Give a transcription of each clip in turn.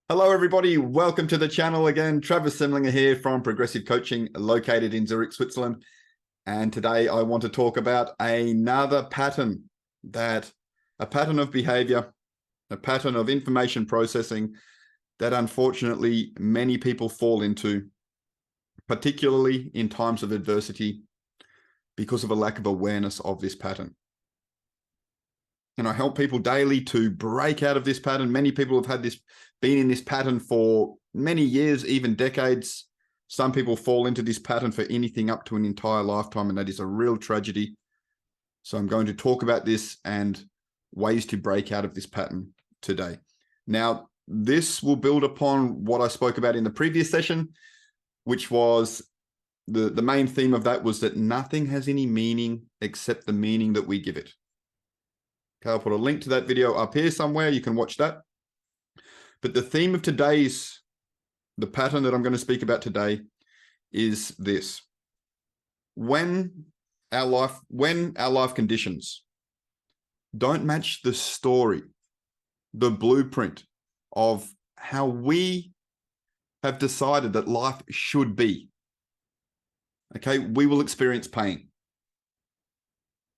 Hello, everybody. Welcome to the channel again. Travis Semlinger here from Progressive Coaching, located in Zurich, Switzerland. And today I want to talk about another pattern a pattern of behavior, a pattern of information processing that unfortunately many people fall into, particularly in times of adversity, because of a lack of awareness of this pattern. And I help people daily to break out of this pattern. Many people have been in this pattern for many years, even decades. Some people fall into this pattern for anything up to an entire lifetime, and that is a real tragedy. So I'm going to talk about this and ways to break out of this pattern today. Now, this will build upon what I spoke about in the previous session, which was the main theme of that was that nothing has any meaning except the meaning that we give it. Okay, I'll put a link to that video up here somewhere. You can watch that. But the theme of the pattern that I'm going to speak about today is this. When our life conditions don't match the story, the blueprint of how we have decided that life should be, okay, we will experience pain.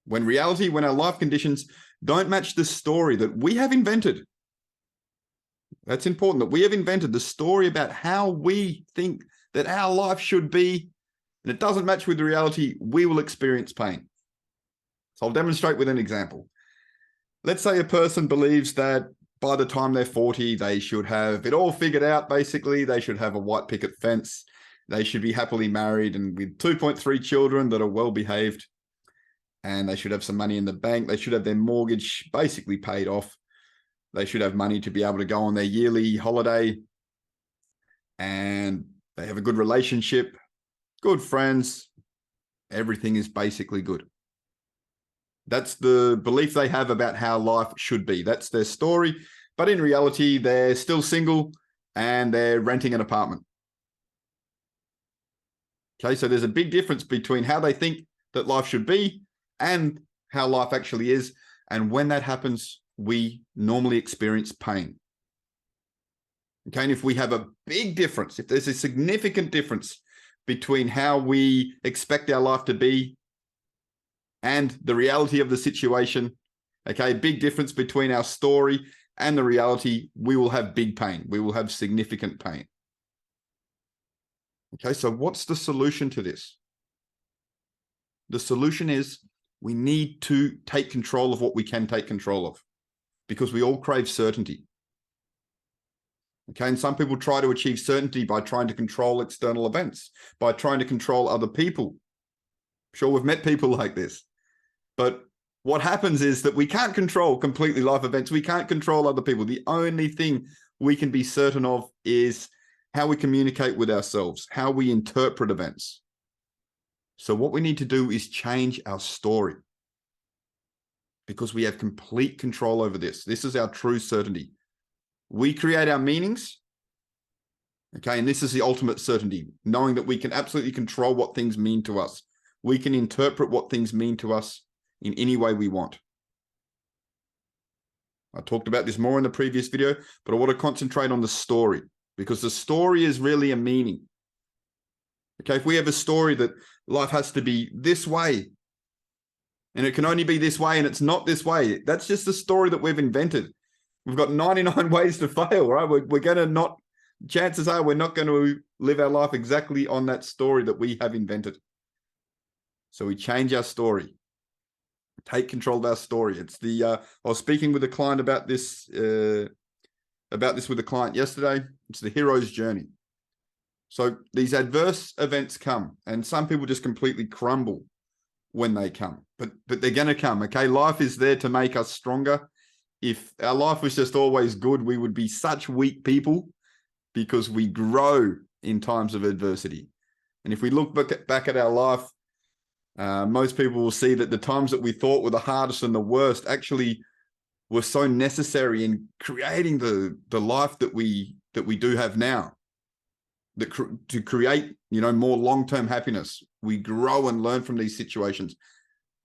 When our life conditions don't match the story that we have invented. That's important, that we have invented the story about how we think that our life should be, and it doesn't match with the reality, we will experience pain. So I'll demonstrate with an example. Let's say a person believes that by the time they're 40, they should have it all figured out, basically. They should have a white picket fence. They should be happily married and with 2.3 children that are well-behaved. And they should have some money in the bank. They should have their mortgage basically paid off. They should have money to be able to go on their yearly holiday. And they have a good relationship, good friends. Everything is basically good. That's the belief they have about how life should be. That's their story. But in reality, they're still single and they're renting an apartment. Okay, so there's a big difference between how they think that life should be and how life actually is. And when that happens, we normally experience pain. Okay, and if we have a big difference, if there's a significant difference between how we expect our life to be and the reality of the situation, okay, big difference between our story and the reality, we will have big pain. We will have significant pain. Okay, so what's the solution to this? The solution is we need to take control of what we can take control of, because we all crave certainty. Okay, and some people try to achieve certainty by trying to control external events, by trying to control other people. I'm sure we've met people like this. But what happens is that we can't control completely life events. We can't control other people. The only thing we can be certain of is how we communicate with ourselves, how we interpret events. So what we need to do is change our story, because we have complete control over this. This is our true certainty. We create our meanings, okay, and this is the ultimate certainty, knowing that we can absolutely control what things mean to us. We can interpret what things mean to us in any way we want. I talked about this more in the previous video, but I want to concentrate on the story, because the story is really a meaning. Okay, if we have a story that life has to be this way, and it can only be this way, and it's not this way, that's just the story that we've invented. We've got 99 ways to fail, right? We're going to not, chances are we're not going to live our life exactly on that story that we have invented. So we change our story, take control of our story. It's I was speaking with a client about this with a client yesterday. It's the hero's journey. So these adverse events come, and some people just completely crumble when they come, but they're going to come. Okay, life is there to make us stronger. If our life was just always good, we would be such weak people, because we grow in times of adversity. And if we look back at our life, most people will see that the times that we thought were the hardest and the worst actually were so necessary in creating the life that we do have now. To create, more long-term happiness. We grow and learn from these situations.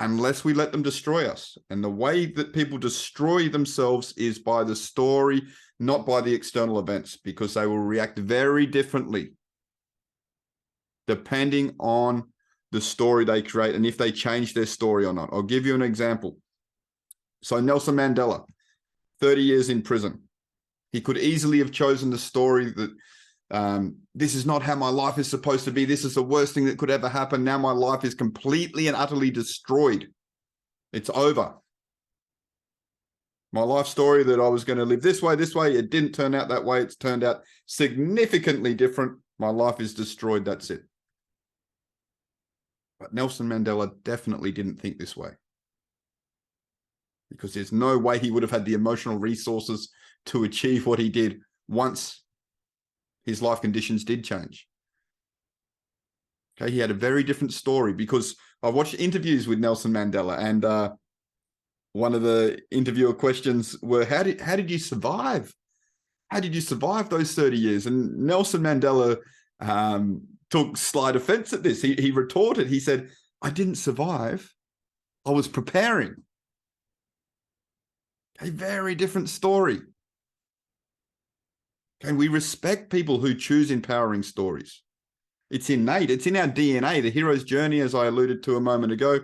unless we let them destroy us. And the way that people destroy themselves is by the story, not by the external events, because they will react very differently depending on the story they create and if they change their story or not. I'll give you an example. So Nelson Mandela, 30 years in prison. He could easily have chosen the story that this is not how my life is supposed to be. This is the worst thing that could ever happen. Now my life is completely and utterly destroyed. It's over. My life story that I was going to live this way, it didn't turn out that way. It's turned out significantly different. My life is destroyed. That's it. But Nelson Mandela definitely didn't think this way, because there's no way he would have had the emotional resources to achieve what he did once his life conditions did change. Okay, he had a very different story, because I watched interviews with Nelson Mandela, and one of the interviewer questions were, how did you survive? How did you survive those 30 years? And Nelson Mandela took slight offense at this. He retorted, he said, I didn't survive. I was preparing. A very different story. Okay, we respect people who choose empowering stories. It's innate. It's in our DNA, the hero's journey, as I alluded to a moment ago.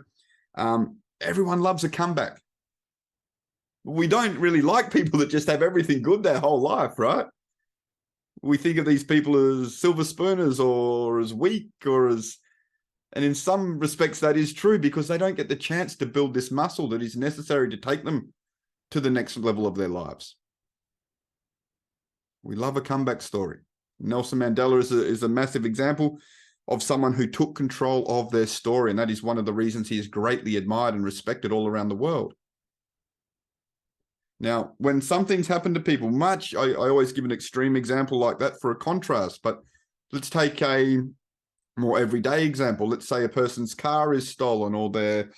Everyone loves a comeback. We don't really like people that just have everything good their whole life, right? We think of these people as silver spooners or as weak and in some respects that is true, because they don't get the chance to build this muscle that is necessary to take them to the next level of their lives. We love a comeback story. Nelson Mandela is a massive example of someone who took control of their story, and that is one of the reasons he is greatly admired and respected all around the world. Now, when some things happen to people, I always give an extreme example like that for a contrast, but let's take a more everyday example. Let's say a person's car is stolen, or their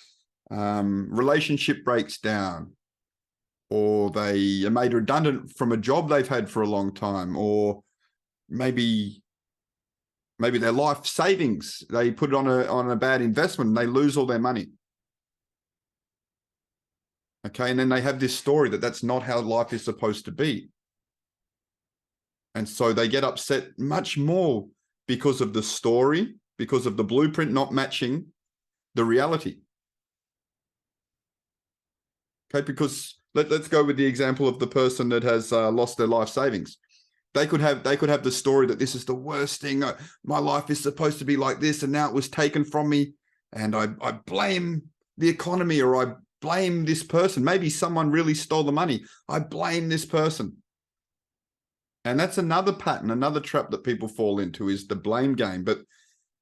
relationship breaks down, or they are made redundant from a job they've had for a long time, or maybe their life savings, they put it on a bad investment and they lose all their money. Okay, and then they have this story that that's not how life is supposed to be. And so they get upset much more because of the story, because of the blueprint not matching the reality. Okay, because let's go with the example of the person that has lost their life savings. They could have the story that this is the worst thing. My life is supposed to be like this, and now it was taken from me, and I blame the economy, or I blame this person. Maybe someone really stole the money. I blame this person. And that's another pattern, another trap that people fall into, is the blame game. But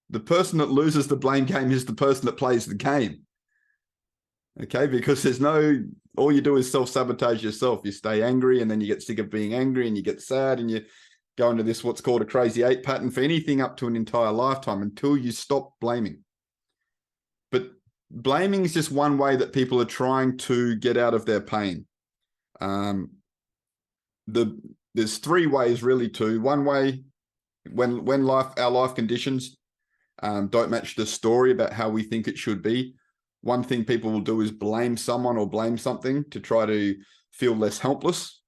the person that loses the blame game is the person that plays the game. Okay, because all you do is self-sabotage yourself. You stay angry, and then you get sick of being angry, and you get sad, and you go into this what's called a crazy 8 pattern for anything up to an entire lifetime until you stop blaming. But blaming is just one way that people are trying to get out of their pain. There's 3 ways really to. One way, when our life conditions don't match the story about how we think it should be, one thing people will do is blame someone or blame something to try to feel less helpless,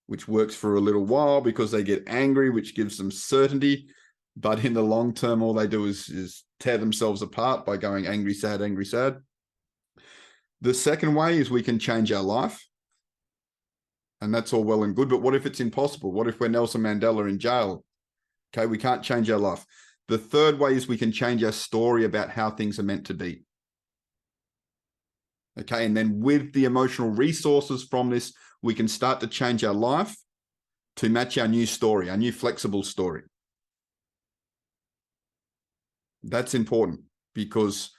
which works for a little while because they get angry, which gives them certainty. But in the long term, all they do is tear themselves apart by going angry, sad, angry, sad. The second way is we can change our life. And that's all well and good. But what if it's impossible? What if we're Nelson Mandela in jail? Okay, we can't change our life. The third way is we can change our story about how things are meant to be. Okay, and then with the emotional resources from this, we can start to change our life to match our new story, our new flexible story. That's important, because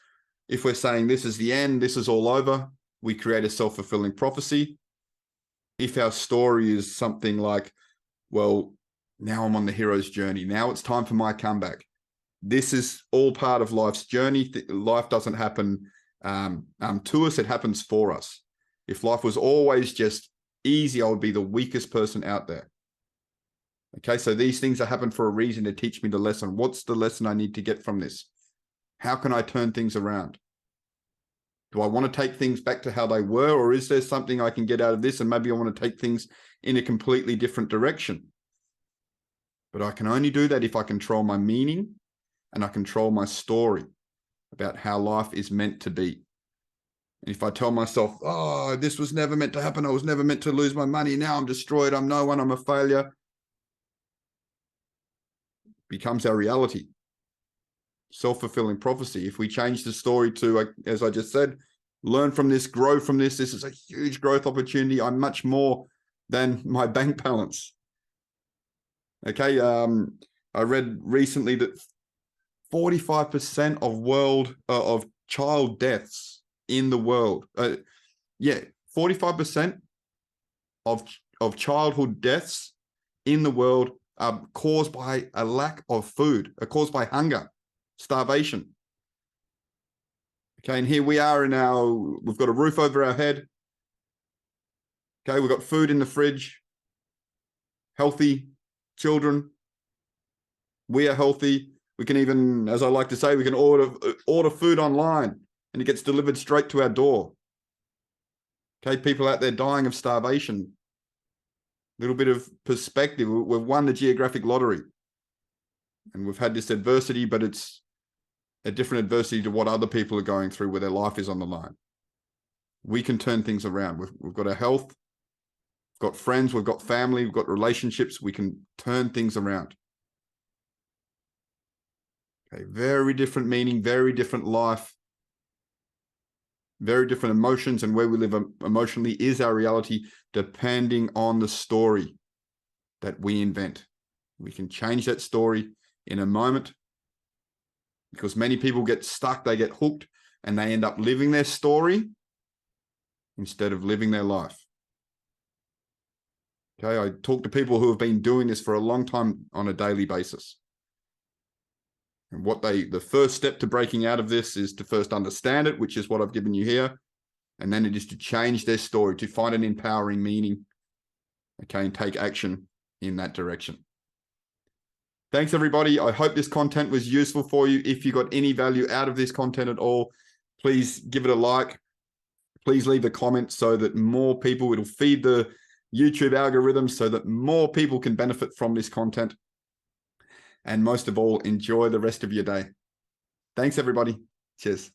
if we're saying this is the end, this is all over, we create a self-fulfilling prophecy. If our story is something like, well, now I'm on the hero's journey, now it's time for my comeback. This is all part of life's journey. Life doesn't happen to us, it happens for us. If life was always just easy, I would be the weakest person out there. Okay, so these things that happen for a reason, to teach me the lesson. What's the lesson I need to get from this? How can I turn things around? Do I want to take things back to how they were, or is there something I can get out of this and maybe I want to take things in a completely different direction? But I can only do that if I control my meaning and I control my story about how life is meant to be. And if I tell myself, oh, this was never meant to happen, I was never meant to lose my money, now I'm destroyed, I'm no one, I'm a failure, becomes our reality. Self-fulfilling prophecy. If we change the story to, as I just said, learn from this, grow from this is a huge growth opportunity. I'm much more than my bank balance. Okay, I read recently that 45% of child deaths in the world, 45% of childhood deaths in the world are caused by a lack of food, are caused by hunger, starvation. Okay, and here we are we've got a roof over our head. Okay, we've got food in the fridge, healthy children. We are healthy. We can even, as I like to say, we can order food online and it gets delivered straight to our door. Okay, people out there dying of starvation. A little bit of perspective. We've won the geographic lottery and we've had this adversity, but it's a different adversity to what other people are going through where their life is on the line. We can turn things around. We've got our health, we've got friends, we've got family, we've got relationships. We can turn things around. Okay, very different meaning, very different life, very different emotions, and where we live emotionally is our reality, depending on the story that we invent. We can change that story in a moment, because many people get stuck, they get hooked, and they end up living their story instead of living their life. Okay, I talk to people who have been doing this for a long time on a daily basis. And the first step to breaking out of this is to first understand it, which is what I've given you here. And then it is to change their story, to find an empowering meaning, okay, and take action in that direction. Thanks, everybody. I hope this content was useful for you. If you got any value out of this content at all, please give it a like. Please leave a comment so that more people, it'll feed the YouTube algorithm so that more people can benefit from this content. And most of all, enjoy the rest of your day. Thanks, everybody. Cheers.